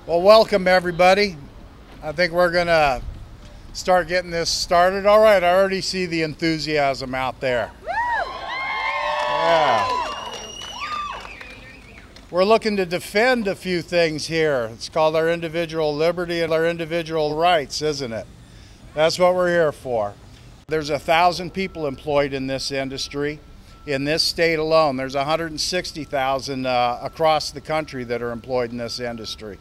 Well, welcome everybody. I think we're going to start getting this started. All right, I already see the enthusiasm out there. Yeah. We're looking to defend a few things here. It's called our individual liberty and our individual rights, isn't it? That's what we're here for. There's 1,000 people employed in this industry. In this state alone, there's 160,000 across the country that are employed in this industry.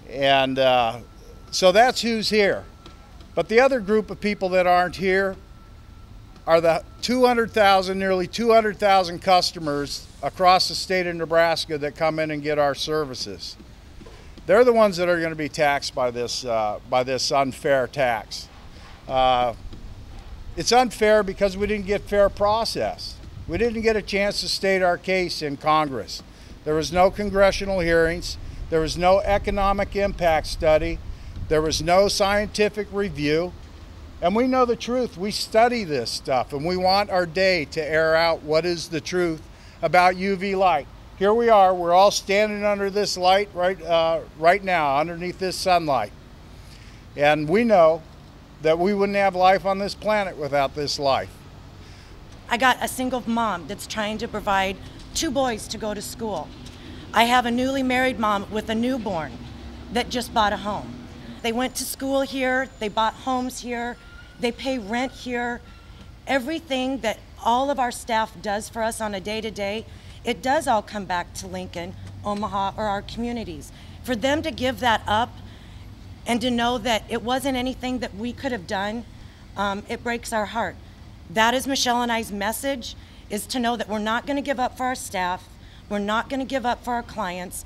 And so that's who's here. But the other group of people that aren't here are the 200,000, nearly 200,000 customers across the state of Nebraska that come in and get our services. They're the ones that are going to be taxed by this unfair tax. It's unfair because we didn't get fair process. We didn't get a chance to state our case in Congress. There was no congressional hearings. There was no economic impact study. There was no scientific review. And we know the truth. We study this stuff, and we want our day to air out what is the truth about UV light. Here we are. We're all standing under this light right now, underneath this sunlight. And we know that we wouldn't have life on this planet without this life. I got a single mom that's trying to provide 2 boys to go to school. I have a newly married mom with a newborn that just bought a home. They went to school here, they bought homes here, they pay rent here. Everything that all of our staff does for us on a day-to-day, it does all come back to Lincoln, Omaha, or our communities. For them to give that up and to know that it wasn't anything that we could have done, it breaks our heart. That is Michelle and I's message, is to know that we're not going to give up for our staff, we're not going to give up for our clients,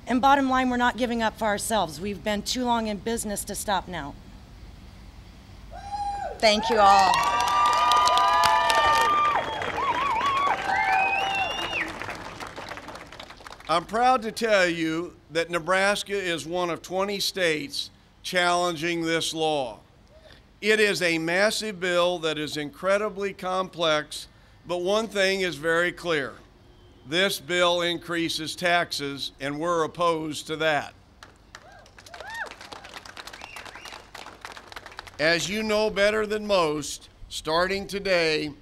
and bottom line, we're not giving up for ourselves. We've been too long in business to stop now. Thank you all. I'm proud to tell you that Nebraska is one of 20 states challenging this law. It is a massive bill that is incredibly complex, but one thing is very clear. This bill increases taxes, and we're opposed to that. As you know better than most, starting today,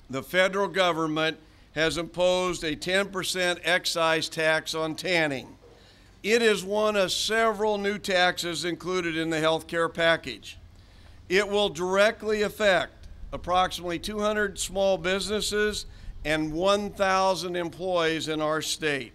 the federal government has imposed a 10% excise tax on tanning. It is one of several new taxes included in the health care package. It will directly affect approximately 200 small businesses and 1,000 employees in our state.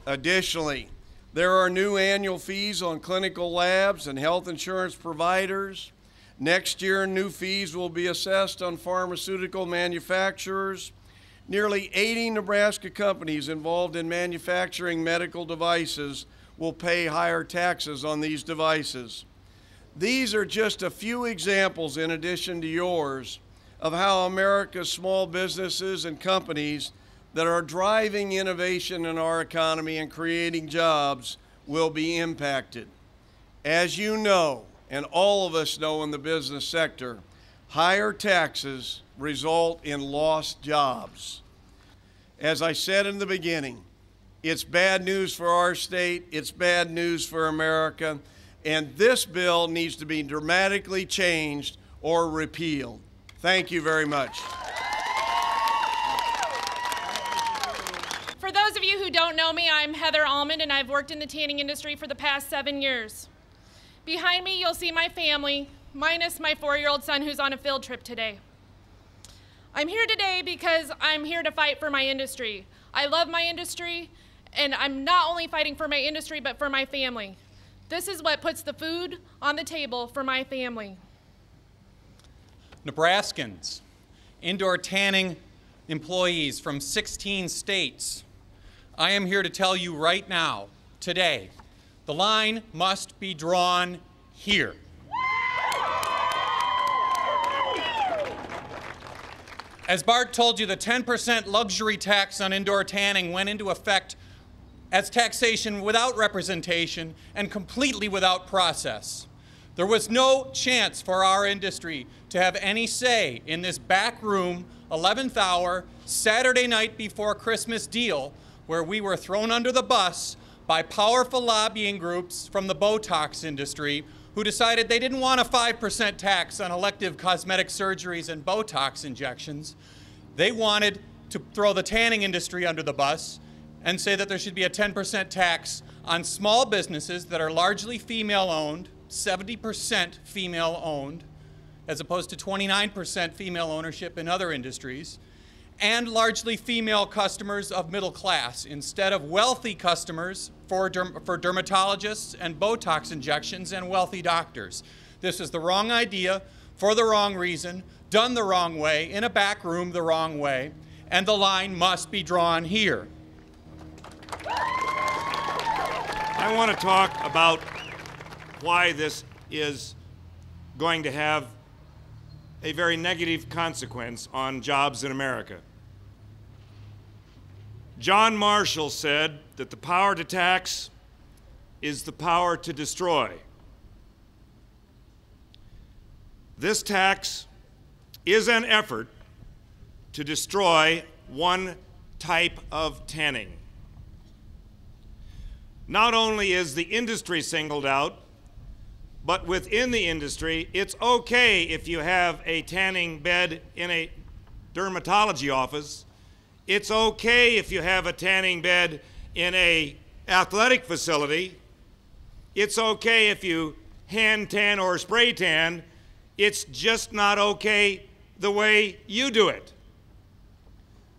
Additionally, there are new annual fees on clinical labs and health insurance providers. Next year, new fees will be assessed on pharmaceutical manufacturers. Nearly 80 Nebraska companies involved in manufacturing medical devices will pay higher taxes on these devices. These are just a few examples, in addition to yours, of how America's small businesses and companies that are driving innovation in our economy and creating jobs will be impacted. As you know, and all of us know in the business sector, higher taxes result in lost jobs. As I said in the beginning, it's bad news for our state, it's bad news for America, and this bill needs to be dramatically changed or repealed. Thank you very much. For those of you who don't know me, I'm Heather Almond, and I've worked in the tanning industry for the past 7 years. Behind me, you'll see my family, minus my 4-year-old son who's on a field trip today. I'm here today because I'm here to fight for my industry. I love my industry, and I'm not only fighting for my industry, but for my family. This is what puts the food on the table for my family. Nebraskans, indoor tanning employees from 16 states, I am here to tell you right now, today, the line must be drawn here. As Bart told you, the 10% luxury tax on indoor tanning went into effect as taxation without representation and completely without process. There was no chance for our industry to have any say in this backroom, 11th hour, Saturday night before Christmas deal where we were thrown under the bus by powerful lobbying groups from the Botox industry who decided they didn't want a 5% tax on elective cosmetic surgeries and Botox injections. They wanted to throw the tanning industry under the bus and say that there should be a 10% tax on small businesses that are largely female-owned, 70% female-owned, as opposed to 29% female ownership in other industries, and largely female customers of middle class, instead of wealthy customers for dermatologists and Botox injections and wealthy doctors. This is the wrong idea, for the wrong reason, done the wrong way, in a back room the wrong way, and the line must be drawn here. I want to talk about why this is going to have a very negative consequence on jobs in America. John Marshall said that the power to tax is the power to destroy. This tax is an effort to destroy one type of tanning. Not only is the industry singled out, but within the industry, it's okay if you have a tanning bed in a dermatology office. It's okay if you have a tanning bed in an athletic facility. It's okay if you hand tan or spray tan. It's just not okay the way you do it.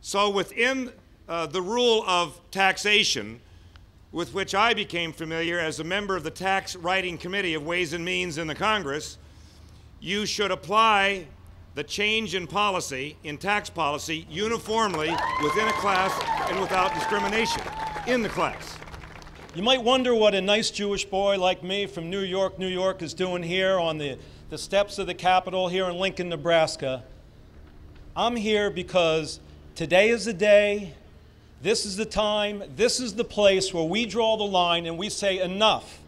So within the rule of taxation, with which I became familiar as a member of the Tax Writing Committee of Ways and Means in the Congress, you should apply the change in policy, in tax policy, uniformly within a class and without discrimination in the class. You might wonder what a nice Jewish boy like me from New York, is doing here on the steps of the Capitol here in Lincoln, Nebraska. I'm here because today is the day. This is the time, this is the place where we draw the line and we say enough.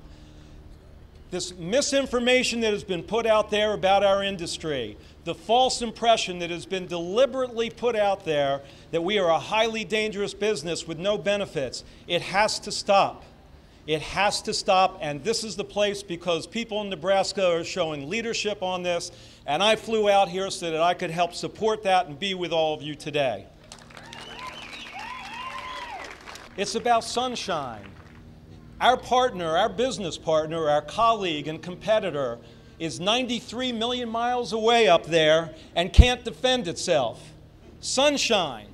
This misinformation that has been put out there about our industry, the false impression that has been deliberately put out there that we are a highly dangerous business with no benefits, it has to stop. It has to stop, and this is the place because people in Nebraska are showing leadership on this, and I flew out here so that I could help support that and be with all of you today. It's about sunshine. Our partner, our business partner, our colleague and competitor is 93 million miles away up there and can't defend itself. Sunshine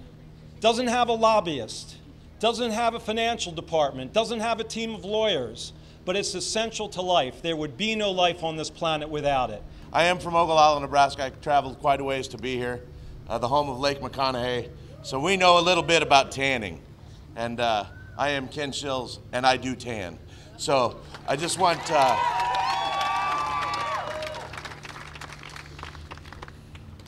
doesn't have a lobbyist, doesn't have a financial department, doesn't have a team of lawyers, but it's essential to life. There would be no life on this planet without it. I am from Ogallala, Nebraska. I traveled quite a ways to be here, the home of Lake McConaughey, so we know a little bit about tanning. And I am Ken Shills, and I do tan. So I just want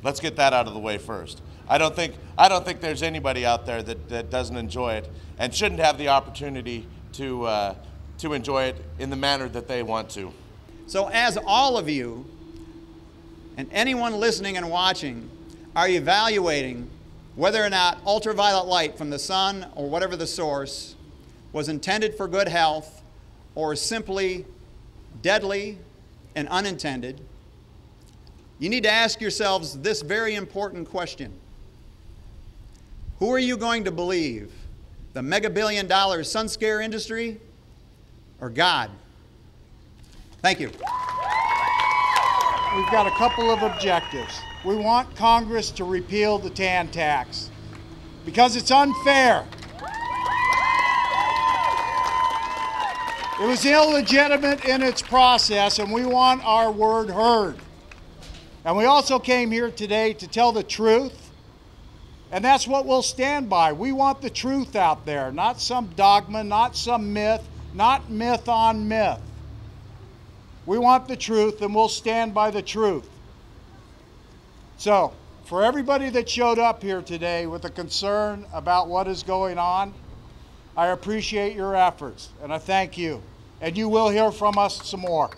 let's get that out of the way first. I don't think there's anybody out there that doesn't enjoy it and shouldn't have the opportunity to enjoy it in the manner that they want to. So as all of you and anyone listening and watching are evaluating whether or not ultraviolet light from the sun or whatever the source was intended for good health or simply deadly and unintended, you need to ask yourselves this very important question. Who are you going to believe? The mega-billion-dollar sun scare industry or God? Thank you. We've got a couple of objectives. We want Congress to repeal the tan tax because it's unfair. It was illegitimate in its process, and we want our word heard. And we also came here today to tell the truth, and that's what we'll stand by. We want the truth out there, not some dogma, not some myth, not myth on myth. We want the truth, and we'll stand by the truth. So, for everybody that showed up here today with a concern about what is going on, I appreciate your efforts, and I thank you. And you will hear from us some more.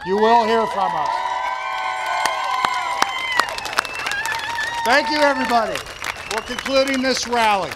You will hear from us. Thank you, everybody. We're concluding this rally.